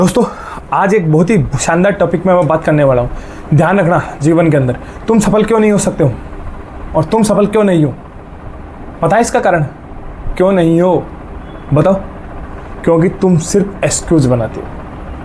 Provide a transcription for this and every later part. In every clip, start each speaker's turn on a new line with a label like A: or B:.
A: दोस्तों, आज एक बहुत ही शानदार टॉपिक में मैं बात करने वाला हूँ। ध्यान रखना, जीवन के अंदर तुम सफल क्यों नहीं हो सकते हो और तुम सफल क्यों नहीं हो। पता है इसका कारण क्यों नहीं हो? बताओ। क्योंकि तुम सिर्फ एक्सक्यूज बनाते हो,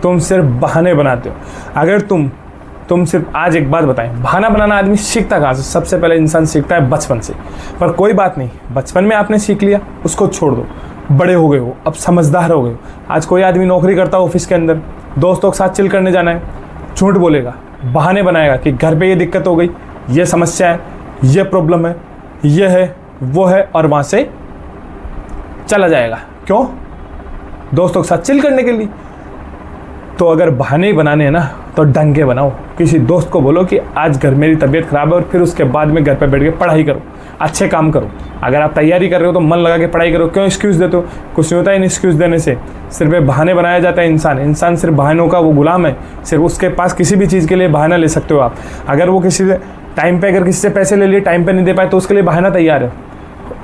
A: तुम सिर्फ बहाने बनाते हो। अगर तुम सिर्फ आज एक बात बताएं, बहाना बनाना आदमी सीखता कहाँ से? सबसे पहले इंसान सीखता है बचपन से। पर कोई बात नहीं, बचपन में आपने सीख लिया, उसको छोड़ दो। बड़े हो गए हो, अब समझदार हो गए हो। आज कोई आदमी नौकरी करता है ऑफिस के अंदर, दोस्तों के साथ चिल करने जाना है, झूठ बोलेगा, बहाने बनाएगा कि घर पे ये दिक्कत हो गई, ये समस्या है, ये प्रॉब्लम है, ये है, वो है, और वहाँ से चला जाएगा। क्यों? दोस्तों के साथ चिल करने के लिए। तो अगर बहाने ही बनाने हैं ना, तो ढंग के बनाओ। किसी दोस्त को बोलो कि आज घर मेरी तबीयत खराब है, और फिर उसके बाद में घर पे बैठ के पढ़ाई करो, अच्छे काम करो। अगर आप तैयारी कर रहे हो तो मन लगा के पढ़ाई करो। क्यों एक्सक्यूज़ देते हो? कुछ नहीं होता इन एक्सक्यूज़ देने से, सिर्फ बहाने बनाया जाता है। इंसान सिर्फ बहानों का वो गुलाम है। सिर्फ उसके पास किसी भी चीज़ के लिए बहाना ले सकते हो आप। अगर वो किसी टाइम पे, अगर किसी से पैसे ले लिए, टाइम पे नहीं दे पाए, तो उसके लिए बहाना तैयार है।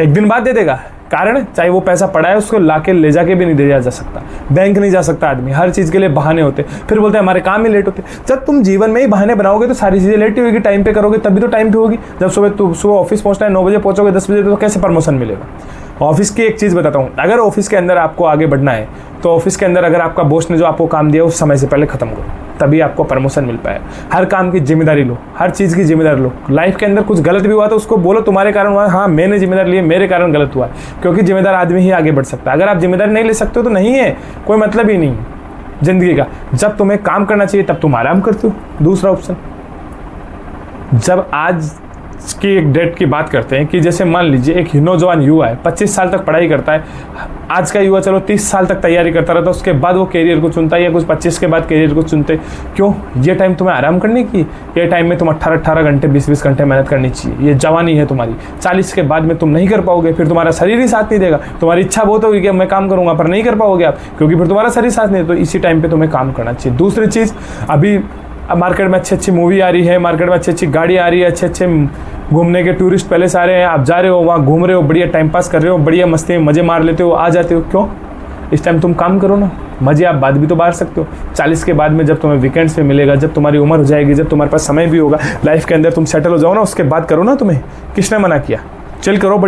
A: एक दिन बाद दे देगा, कारण चाहे वो पैसा पड़ा है, उसको लाके ले जाके भी नहीं दिया जा सकता, बैंक नहीं जा सकता आदमी। हर चीज़ के लिए बहाने होते। फिर बोलते हैं हमारे काम ही लेट होते। जब तुम जीवन में ही बहाने बनाओगे तो सारी चीज़ें लेट ही होगी। टाइम पे करोगे तभी तो टाइम पे होगी। जब सुबह ऑफिस पहुंचना है, 9 बजे पहुंचोगे, 10 बजे, तो कैसे प्रमोशन मिलेगा? ऑफिस की एक चीज़ बताता हूँ, अगर ऑफिस के अंदर आपको आगे बढ़ना है तो ऑफिस के अंदर अगर आपका बॉस ने जो आपको काम दिया उस समय से पहले खत्म करो, तभी आपको प्रमोशन मिल पाए। हर काम की जिम्मेदारी लो, हर चीज़ की जिम्मेदारी लो। लाइफ के अंदर कुछ गलत भी हुआ तो उसको बोलो तुम्हारे कारण हुआ। हाँ, मैंने जिम्मेदारी ली, मेरे कारण गलत हुआ, क्योंकि जिम्मेदार आदमी ही आगे बढ़ सकता है। अगर आप जिम्मेदारी नहीं ले सकते हो तो नहीं है, कोई मतलब ही नहीं जिंदगी का। जब तुम्हें काम करना चाहिए तब तुम आराम करते हो। दूसरा ऑप्शन, जब आज की एक डेट की बात करते हैं कि जैसे मान लीजिए एक नौजवान युवा है, 25 साल तक पढ़ाई करता है। आज का युवा चलो 30 साल तक तैयारी करता रहता है, उसके बाद वो कैरियर को चुनता है, या कुछ 25 के बाद कैरियर को चुनते। क्यों? ये टाइम तुम्हें आराम करने की, ये टाइम में तुम 18 घंटे 20 घंटे मेहनत करनी चाहिए। ये जवानी है तुम्हारी। 40 के बाद में तुम नहीं कर पाओगे, फिर तुम्हारा शरीर ही साथ नहीं देगा। तुम्हारी इच्छा बहुत होगी कि मैं काम करूंगा, पर नहीं कर पाओगे आप, क्योंकि फिर तुम्हारा शरीर साथ नहीं। तो इसी टाइम पर तुम्हें काम करना चाहिए। दूसरी चीज़, अभी मार्केट में अच्छी मूवी आ रही है, मार्केट में अच्छी गाड़ी आ रही है, अच्छे घूमने के टूरिस्ट पैलेस आ रहे हैं, आप जा रहे हो, वहाँ घूम रहे हो, बढ़िया टाइम पास कर रहे हो, बढ़िया मस्ती में मज़े मार लेते हो, आ जाते हो। क्यों? इस टाइम तुम काम करो ना, मज़े आप बाद भी तो मार सकते हो। 40 के बाद में जब तुम्हें वीकेंड्स पे मिलेगा, जब तुम्हारी उम्र हो जाएगी, जब तुम्हारे पास समय भी होगा, लाइफ के अंदर तुम सेटल हो जाओ ना, उसके बाद करो ना। तुम्हें किसने मना किया? चिल करो,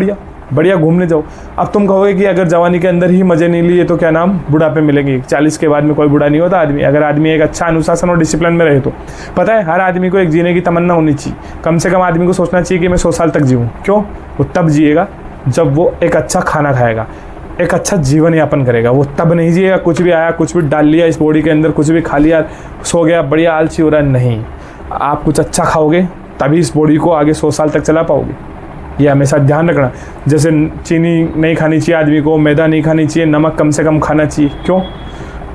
A: बढ़िया घूमने जाओ। अब तुम कहोगे कि अगर जवानी के अंदर ही मज़े नहीं लिए तो क्या नाम बुढ़ापे मिलेंगे। 40 के बाद में कोई बुढ़ा नहीं होता आदमी, अगर आदमी एक अच्छा अनुशासन और डिसिप्लिन में रहे तो। पता है, हर आदमी को एक जीने की तमन्ना होनी चाहिए। कम से कम आदमी को सोचना चाहिए कि मैं 100 साल तक जीऊँ। क्यों? वो तब जिएगा जब वो एक अच्छा खाना खाएगा, एक अच्छा जीवन यापन करेगा। वो तब नहीं जिएगा कुछ भी आया, कुछ भी डाल लिया इस बॉडी के अंदर, कुछ भी खा लिया, सो गया, बढ़िया आलसी हो रहा है। नहीं, आप कुछ अच्छा खाओगे तभी इस बॉडी को आगे 100 साल तक चला पाओगे। ये हमेशा ध्यान रखना। जैसे चीनी नहीं खानी चाहिए आदमी को, मैदा नहीं खानी चाहिए, नमक कम से कम खाना चाहिए। क्यों?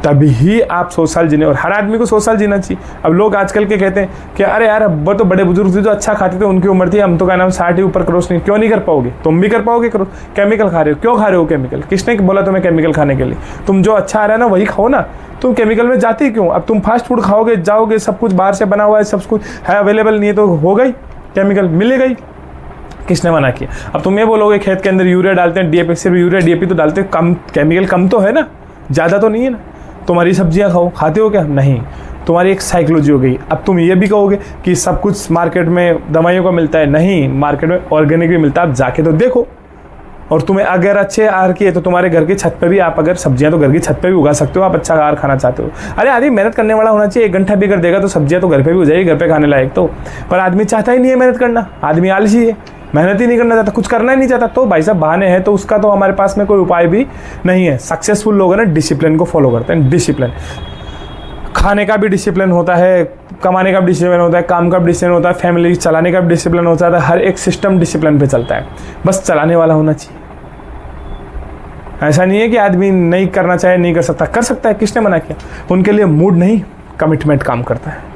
A: तभी ही आप 100 साल जीने, और हर आदमी को 100 साल जीना चाहिए। अब लोग आजकल के कहते हैं कि अरे यार, वो तो बड़े बुजुर्ग थे जो अच्छा खाते थे, उनकी उम्र थी, हम तो क्या नाम 60 ही ऊपर क्रॉस नहीं। क्यों नहीं कर पाओगे? तुम भी कर पाओगे क्रॉस। केमिकल खा रहे हो, क्यों खा रहे हो केमिकल? किसने बोला तुम्हें केमिकल खाने के लिए? तुम जो अच्छा आ रहा है ना वही खाओ ना, तुम केमिकल में जाते ही क्यों? अब तुम फास्ट फूड खाओगे, जाओगे, सब कुछ बाहर से बना हुआ है, सब कुछ है, अवेलेबल नहीं है, तो हो गई केमिकल, मिलेगा ही। किसने मना किया? अब तुम ये बोलोगे खेत के अंदर यूरिया डालते हैं, डीएपी, सिर्फ यूरिया डीएपी तो डालते हैं, कम केमिकल कम तो है ना, ज़्यादा तो नहीं है ना। तुम्हारी सब्जियां खाओ, खाते हो क्या? नहीं। तुम्हारी एक साइकोलॉजी हो गई। अब तुम ये भी कहोगे कि सब कुछ मार्केट में दवाइयों का मिलता है। नहीं, मार्केट में ऑर्गेनिक भी मिलता है, आप जाके तो देखो। और तुम्हें अगर अच्छे आहार की है तो तुम्हारे घर की छत पे भी आप अगर सब्जियां तो घर की छत पे भी उगा सकते हो। आप अच्छा आहार खाना चाहते हो, अरे आदमी मेहनत करने वाला होना चाहिए। 1 घंटा भी कर देगा तो सब्जियां तो घर पे भी हो जाएगी, घर पे खाने लायक तो। पर आदमी चाहता ही नहीं है मेहनत करना, आदमी आलसी है, मेहनत ही नहीं करना चाहता, कुछ करना ही नहीं चाहता। तो भाई साहब बहाने हैं, तो उसका तो हमारे पास में कोई उपाय भी नहीं है। सक्सेसफुल लोग हैं ना, डिसिप्लिन को फॉलो करते हैं। डिसिप्लिन, खाने का भी डिसिप्लिन होता है, कमाने का भी डिसिप्लिन होता है, काम का भी डिसिप्लिन होता है, फैमिली चलाने का भी डिसिप्लिन होता है। हर एक सिस्टम डिसिप्लिन पे चलता है, बस चलाने वाला होना चाहिए। ऐसा नहीं है कि आदमी नहीं करना चाहे नहीं कर सकता, कर सकता है। किसने मना किया? उनके लिए मूड नहीं, कमिटमेंट काम करता है।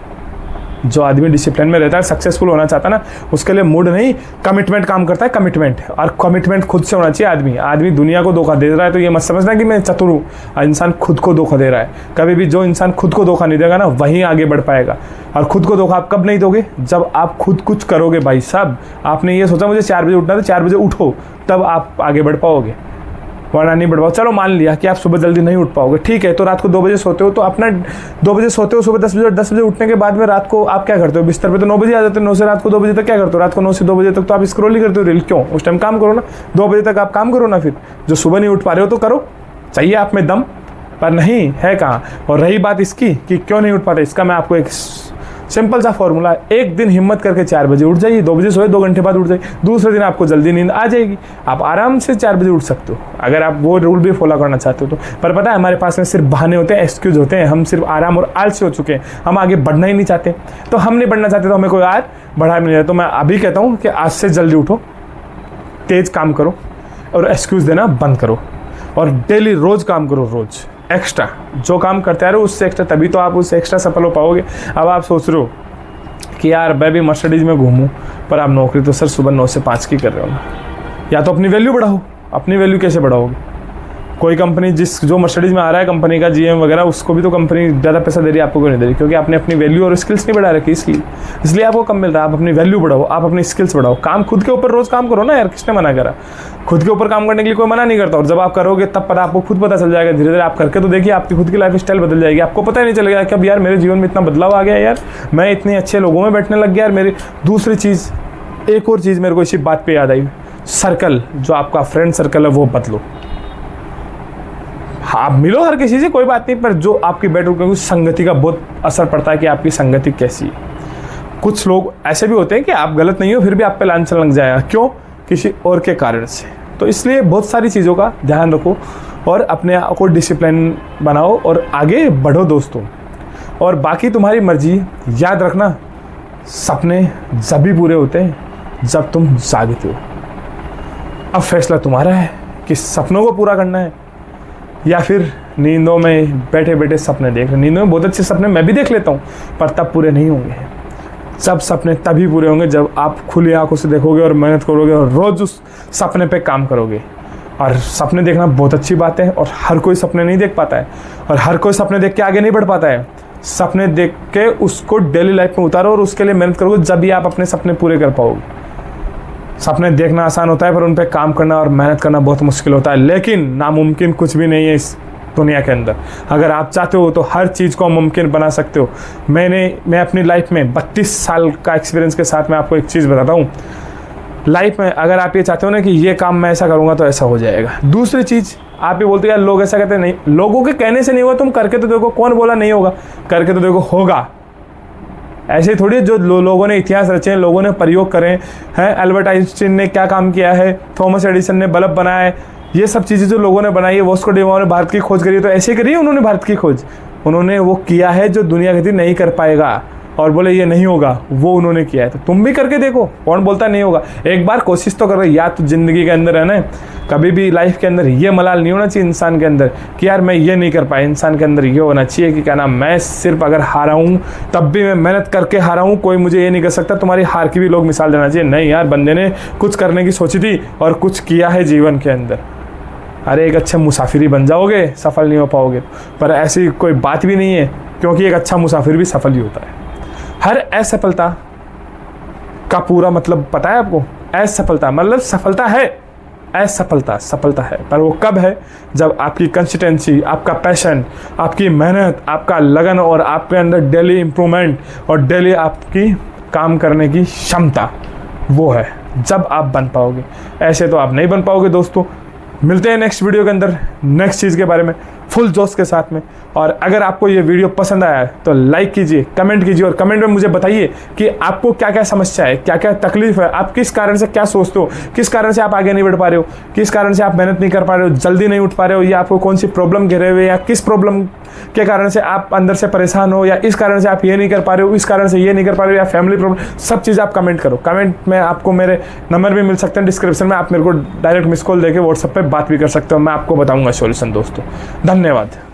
A: जो आदमी डिसिप्लिन में रहता है, सक्सेसफुल होना चाहता है ना, उसके लिए मूड नहीं, कमिटमेंट काम करता है। कमिटमेंट, और कमिटमेंट खुद से होना चाहिए। आदमी दुनिया को धोखा दे रहा है तो ये मत समझना कि मैं चतुर हूँ, इंसान खुद को धोखा दे रहा है। कभी भी जो इंसान खुद को धोखा नहीं देगा ना, वही आगे बढ़ पाएगा। और खुद को धोखा आप कब नहीं दोगे? जब आप खुद कुछ करोगे। भाई साहब, आपने ये सोचा मुझे 4 बजे उठना, तो 4 बजे उठो, तब आप आगे बढ़ पाओगे। वरना नहीं बढ़ पाओ। चलो मान लिया कि आप सुबह जल्दी नहीं उठ पाओगे, ठीक है, तो रात को 2 बजे सोते हो, तो अपना 2 बजे सोते हो, सुबह 10 बजे, और 10 बजे उठने के बाद में रात को आप क्या करते हो, बिस्तर पे तो 9 बजे आ जाते हो, 9 से रात को 2 बजे तक क्या करते हो, रात को 9 से 2 बजे तक तो आप स्क्रॉल ही करते हो रील। क्यों? उस टाइम काम करो ना, 2 बजे तक आप काम करो ना। फिर जो सुबह नहीं उठ पा रहे हो तो करो, चाहिए आप में दम, पर नहीं है कहाँ। और रही बात इसकी कि क्यों नहीं उठ पाते, इसका मैं आपको एक सिंपल सा फॉर्मूला, एक दिन हिम्मत करके 4 बजे उठ जाइए, 2 बजे सोए, 2 घंटे बाद उठ जाइए, दूसरे दिन आपको जल्दी नींद आ जाएगी, आप आराम से 4 बजे उठ सकते हो, अगर आप वो रूल भी फॉलो करना चाहते हो तो। पर पता है हमारे पास में सिर्फ बहाने होते हैं, एक्सक्यूज होते हैं, हम सिर्फ आराम और आलसी हो चुके हैं, हम आगे बढ़ना ही नहीं चाहते। तो हम नहीं बढ़ना चाहते तो हमें कोई आज बढ़ा भी नहीं रहा। तो मैं अभी कहता हूँ कि आज से जल्दी उठो, तेज काम करो और एक्सक्यूज़ देना बंद करो, और डेली रोज़ काम करो, रोज़ एक्स्ट्रा जो काम करते आ रहे हो उससे एक्स्ट्रा, तभी तो आप उससे एक्स्ट्रा सफल हो पाओगे। अब आप सोच रहे हो कि यार मैं भी मर्सिडीज़ में घूमूं, पर आप नौकरी तो सर सुबह 9 से 5 की कर रहे हो ना। या तो अपनी वैल्यू बढ़ाओ। अपनी वैल्यू कैसे बढ़ाओगे? कोई कंपनी जो मर्सिडीज़ में आ रहा है कंपनी का जीएम वगैरह, उसको भी तो कंपनी ज़्यादा पैसा दे रही है, आपको क्यों नहीं दे रही? क्योंकि आपने अपनी वैल्यू और स्किल्स नहीं बढ़ा रखी, इसलिए आपको कम मिल रहा है। आप अपनी वैल्यू बढ़ाओ, आप अपनी स्किल्स बढ़ाओ, काम खुद के ऊपर रोज़ काम करो ना यार, किसने मना करा? खुद के ऊपर काम करने के लिए कोई मना नहीं करता, और जब आप करोगे तब पता आपको खुद पता चल जाएगा। धीरे धीरे आप करके तो देखिए, आपकी खुद की लाइफ स्टाइल बदल जाएगी, आपको पता ही नहीं चलेगा कि अब यार मेरे जीवन में इतना बदलाव आ गया यार, मैं इतने अच्छे लोगों में बैठने लग गया यार। मेरी दूसरी चीज़, एक और चीज़ मेरे को इसी बात पे याद आई, सर्कल, जो आपका फ्रेंड सर्कल है वो बदलो। आप मिलो हर किसी से, कोई बात नहीं, पर जो आपकी बैठो, क्योंकि संगति का बहुत असर पड़ता है कि आपकी संगति कैसी है। कुछ लोग ऐसे भी होते हैं कि आप गलत नहीं हो फिर भी आप पे लांछन लग जाएगा, क्यों? किसी और के कारण से। तो इसलिए बहुत सारी चीज़ों का ध्यान रखो और अपने आप को डिसिप्लिन बनाओ और आगे बढ़ो दोस्तों। और बाकी तुम्हारी मर्जी, याद रखना सपने जब भी पूरे होते हैं जब तुम जागते हो। अब फैसला तुम्हारा है कि सपनों को पूरा करना है या फिर नींदों में बैठे बैठे सपने देख रहे। नींदों में बहुत अच्छे सपने मैं भी देख लेता हूँ, पर तब पूरे नहीं होंगे। सब सपने तभी पूरे होंगे जब आप खुली आंखों से देखोगे और मेहनत करोगे और रोज़ उस सपने पे काम करोगे। और सपने देखना बहुत अच्छी बात है, और हर कोई सपने नहीं देख पाता है, और हर कोई सपने देख के आगे नहीं बढ़ पाता है। सपने देख के उसको डेली लाइफ में उतारो और उसके लिए मेहनत करोगे, जब भी आप अपने सपने पूरे कर पाओगे। सपने देखना आसान होता है, पर उन पर काम करना और मेहनत करना बहुत मुश्किल होता है। लेकिन नामुमकिन कुछ भी नहीं है इस दुनिया के अंदर। अगर आप चाहते हो तो हर चीज़ को मुमकिन बना सकते हो। मैं अपनी लाइफ में 32 साल का एक्सपीरियंस के साथ मैं आपको एक चीज़ बताता हूँ। लाइफ में अगर आप ये चाहते हो ना कि ये काम मैं ऐसा करूँगा तो ऐसा हो जाएगा। दूसरी चीज़, आप ये बोलते हो यार लोग ऐसा कहते हैं, नहीं, लोगों के कहने से नहीं होगा, तुम करके तो देखो। कौन बोला नहीं होगा? करके तो देखो, होगा। ऐसे थोड़ी जो लोगों ने इतिहास रचे हैं, लोगों ने प्रयोग करे हैं। एल्बर्ट आइंस्टीन ने क्या काम किया है, थॉमस एडिसन ने बल्ब बनाया है, ये सब चीज़ें जो लोगों ने बनाई है। वास्को डी गामा ने भारत की खोज करी है, तो ऐसे करी है उन्होंने भारत की खोज। उन्होंने वो किया है जो दुनिया गति नहीं कर पाएगा, और बोले ये नहीं होगा, वो उन्होंने किया है। तो तुम भी करके देखो, कौन बोलता नहीं होगा? एक बार कोशिश तो कर रहे। या तो जिंदगी के अंदर है ना, कभी भी लाइफ के अंदर ये मलाल नहीं होना चाहिए इंसान के अंदर कि यार मैं ये नहीं कर पाया। इंसान के अंदर ये होना चाहिए कि क्या नाम, मैं सिर्फ अगर हारा हूँ तब भी मैं मेहनत करके हारा हूँ, कोई मुझे ये नहीं कर सकता। तुम्हारी हार की भी लोग मिसाल देना चाहिए, नहीं यार बंदे ने कुछ करने की सोची थी और कुछ किया है जीवन के अंदर। अरे एक अच्छे मुसाफिर बन जाओगे, सफल नहीं हो पाओगे। पर ऐसी कोई बात भी नहीं है, क्योंकि एक अच्छा मुसाफिर भी सफल ही होता है। हर असफलता का पूरा मतलब पता है आपको? असफलता मतलब सफलता है, असफलता सफलता है। पर वो कब है? जब आपकी कंसिस्टेंसी, आपका पैशन, आपकी मेहनत, आपका लगन और आपके अंदर डेली इम्प्रूवमेंट और डेली आपकी काम करने की क्षमता, वो है जब आप बन पाओगे। ऐसे तो आप नहीं बन पाओगे दोस्तों। मिलते हैं नेक्स्ट वीडियो के अंदर नेक्स्ट चीज़ के बारे में फुल जोश के साथ में। और अगर आपको ये वीडियो पसंद आया है तो लाइक कीजिए, कमेंट कीजिए, और कमेंट में मुझे बताइए कि आपको क्या क्या समस्या है, क्या क्या तकलीफ है, आप किस कारण से क्या सोचते हो, किस कारण से आप आगे नहीं बढ़ पा रहे हो, किस कारण से आप मेहनत नहीं कर पा रहे हो, जल्दी नहीं उठ पा रहे हो, या आपको कौन सी प्रॉब्लम घेरे हुए, या किस प्रॉब्लम के कारण से आप अंदर से परेशान हो, या इस कारण से आप ये नहीं कर पा रहे हो, इस कारण से ये नहीं कर पा रहे हो, या फैमिली प्रॉब्लम, सब चीज़ आप कमेंट करो। कमेंट में आपको मेरे नंबर भी मिल सकते हैं डिस्क्रिप्शन में, आप मेरे को डायरेक्ट मिस कॉल देके व्हाट्सएप पे बात भी कर सकते हो, मैं आपको बताऊंगा सॉल्यूशन दोस्तों। धन्यवाद।